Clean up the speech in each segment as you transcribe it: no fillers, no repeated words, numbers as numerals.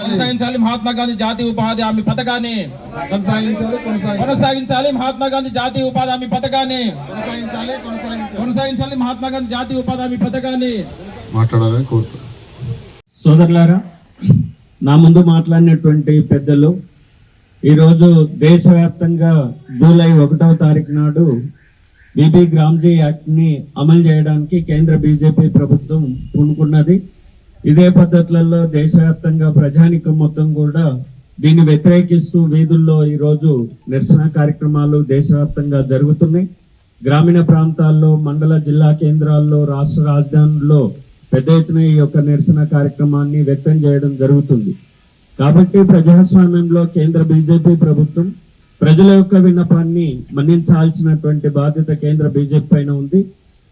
కొనసాగించాలి మహాత్మా గాంధీ జాతీయ ఉపాధి హామీ పథకాన్ని కొనసాగించాలి మహాత్మా గాంధీ జాతీయ ఉపాధి హామీ పథకాన్ని కొనసాగించాలి మహాత్మా గాంధీ జాతీయ ఉపాధి హామీ పథకాన్ని మాట్లాడాలని కోరుతున్నాను. సోదరులారా, నా ముందు మాట్లాడినటువంటి పెద్దలు ఈరోజు దేశవ్యాప్తంగా జూలై 1వ తారీఖు నాడు బీబీ గ్రామ్జీ యాక్ట్ని అమలు చేయడానికి కేంద్ర బీజేపీ ప్రభుత్వం పూనుకున్నది. ఇదే పద్ధతులలో దేశవ్యాప్తంగా ప్రజానికం మొత్తం కూడా దీన్ని వ్యతిరేకిస్తూ వీధుల్లో ఈరోజు నిరసన కార్యక్రమాలు దేశవ్యాప్తంగా జరుగుతున్నాయి. గ్రామీణ ప్రాంతాల్లో, మండల జిల్లా కేంద్రాల్లో, రాష్ట్ర రాజధానుల్లో పెద్ద ఎత్తున ఈ యొక్క నిరసన కార్యక్రమాన్ని వ్యక్తం చేయడం జరుగుతుంది. కాబట్టి ప్రజాస్వామ్యంలో కేంద్ర బీజేపీ ప్రభుత్వం ప్రజల యొక్క విన్నపాన్ని మన్నించాల్సినటువంటి బాధ్యత కేంద్ర బీజేపీ పైన ఉంది.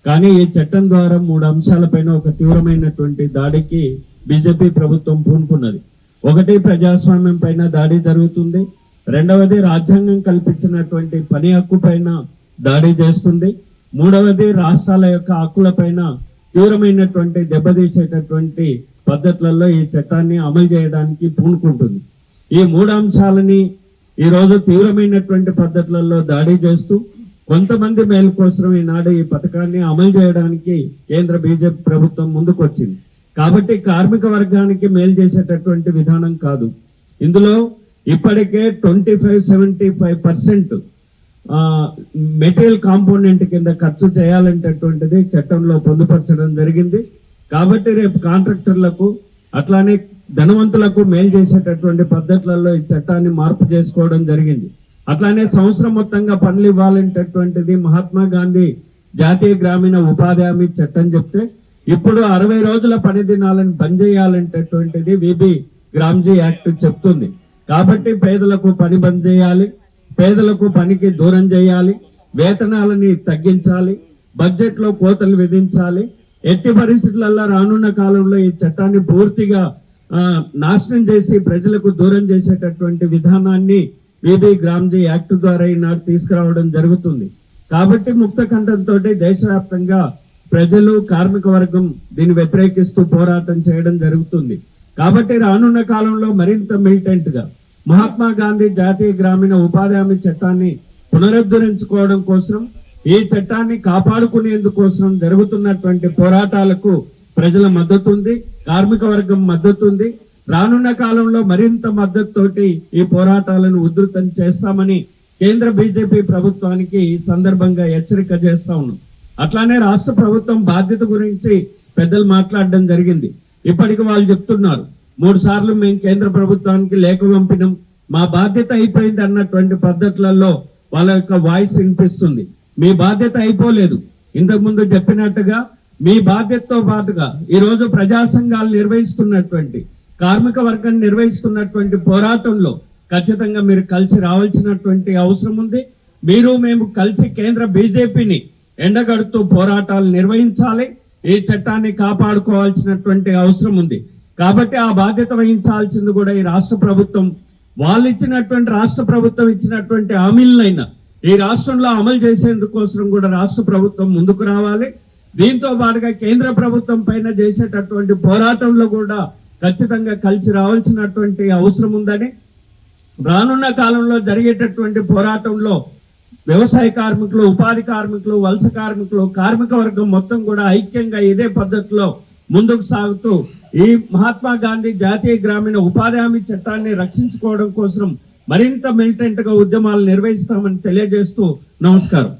కానీ ఈ చట్టం ద్వారా 3 అంశాలపైన ఒక తీవ్రమైనటువంటి దాడికి బీజేపీ ప్రభుత్వం పూనుకున్నది. ఒకటి, ప్రజాస్వామ్యం పైన దాడి జరుగుతుంది. రెండవది, రాజ్యాంగం కల్పించినటువంటి పని హక్కు పైన దాడి చేస్తుంది. మూడవది, రాష్ట్రాల యొక్క హక్కుల పైన తీవ్రమైనటువంటి దెబ్బతీసేటటువంటి పద్ధతులలో ఈ చట్టాన్ని అమలు చేయడానికి పూనుకుంటుంది. ఈ 3 అంశాలని ఈరోజు తీవ్రమైనటువంటి పద్ధతులలో దాడి చేస్తూ కొంతమంది మేలు కోసం ఈనాడు ఈ పథకాన్ని అమలు చేయడానికి కేంద్ర బీజేపీ ప్రభుత్వం ముందుకు వచ్చింది. కాబట్టి కార్మిక వర్గానికి మేలు చేసేటటువంటి విధానం కాదు. ఇందులో ఇప్పటికే 25-75% మెటీరియల్ కాంపోనెంట్ కింద ఖర్చు చేయాలంటటువంటిది చట్టంలో పొందుపరచడం జరిగింది. కాబట్టి రేపు కాంట్రాక్టర్లకు అట్లానే ధనవంతులకు మేలు చేసేటటువంటి పద్ధతులలో ఈ చట్టాన్ని మార్పు చేసుకోవడం జరిగింది. అట్లానే సంవత్సరం మొత్తంగా పనులు ఇవ్వాలంటటువంటిది మహాత్మా గాంధీ జాతీయ గ్రామీణ ఉపాధి హామీ చట్టం చెప్తే ఇప్పుడు 60 రోజుల పని దినాలను బంద్ చేయాలంటటువంటిది బీబీ గ్రామ్జీ యాక్ట్ చెప్తుంది. కాబట్టి పేదలకు పని బంద్ చేయాలి, పేదలకు పనికి దూరం చేయాలి, వేతనాలని తగ్గించాలి, బడ్జెట్ లో కోతలు విధించాలి. ఎట్టి పరిస్థితులలో రానున్న కాలంలో ఈ చట్టాన్ని పూర్తిగా నాశనం చేసి ప్రజలకు దూరం చేసేటటువంటి విధానాన్ని బీబీ గ్రామ్జీ యాక్ట్ ద్వారా ఈనాడు తీసుకురావడం జరుగుతుంది. కాబట్టి ముక్త కంఠంతో దేశవ్యాప్తంగా ప్రజలు, కార్మిక వర్గం దీన్ని వ్యతిరేకిస్తూ పోరాటం చేయడం జరుగుతుంది. కాబట్టి రానున్న కాలంలో మరింత మిలిటెంట్ గా మహాత్మా గాంధీ జాతీయ గ్రామీణ ఉపాధి హామీ చట్టాన్ని పునరుద్ధరించుకోవడం కోసం, ఈ చట్టాన్ని కాపాడుకునేందుకోసం జరుగుతున్నటువంటి పోరాటాలకు ప్రజల మద్దతు ఉంది, కార్మిక వర్గం మద్దతు ఉంది. రానున్న కాలంలో మరింత మద్దతుతోటి ఈ పోరాటాలను ఉధృతం చేస్తామని కేంద్ర బీజేపీ ప్రభుత్వానికి ఈ సందర్భంగా హెచ్చరిక చేస్తా ఉన్నాం. అట్లానే రాష్ట్ర ప్రభుత్వం బాధ్యత గురించి పెద్దలు మాట్లాడడం జరిగింది. ఇప్పటికి వాళ్ళు చెప్తున్నారు 3 సార్లు మేము కేంద్ర ప్రభుత్వానికి లేఖ పంపినాం, మా బాధ్యత అయిపోయింది అన్నటువంటి పద్ధతులలో వాళ్ళ యొక్క వాయిస్ వినిపిస్తుంది. మీ బాధ్యత అయిపోలేదు. ఇంతకుముందు చెప్పినట్టుగా మీ బాధ్యతతో పాటుగా ఈరోజు ప్రజా సంఘాలు నిర్వహిస్తున్నటువంటి, కార్మిక వర్గం నిర్వహిస్తున్నటువంటి పోరాటంలో ఖచ్చితంగా మీరు కలిసి రావాల్సినటువంటి అవసరం ఉంది. మీరు మేము కలిసి కేంద్ర బీజేపీని ఎండగడుతూ పోరాటాలు నిర్వహించాలి. ఈ చట్టాన్ని కాపాడుకోవాల్సినటువంటి అవసరం ఉంది. కాబట్టి ఆ బాధ్యత వహించాల్సింది కూడా ఈ రాష్ట్ర ప్రభుత్వం. వాళ్ళు ఇచ్చినటువంటి, రాష్ట్ర ప్రభుత్వం ఇచ్చినటువంటి హామీలైనా ఈ రాష్ట్రంలో అమలు చేసేందుకోసం కూడా రాష్ట్ర ప్రభుత్వం ముందుకు రావాలి. దీంతో పాటుగా కేంద్ర ప్రభుత్వం పైన చేసేటటువంటి పోరాటంలో కూడా ఖచ్చితంగా కలిసి రావాల్సినటువంటి అవసరం ఉందని, రానున్న కాలంలో జరిగేటటువంటి పోరాటంలో వ్యవసాయ కార్మికులు, ఉపాధి కార్మికులు, వలస కార్మికులు, కార్మిక వర్గం మొత్తం కూడా ఐక్యంగా ఇదే పద్ధతిలో ముందుకు సాగుతూ ఈ మహాత్మా గాంధీ జాతీయ గ్రామీణ ఉపాధి హామీ చట్టాన్ని రక్షించుకోవడం కోసం మరింత మిలిటెంట్ గా ఉద్యమాలు నిర్వహిస్తామని తెలియజేస్తూ నమస్కారం.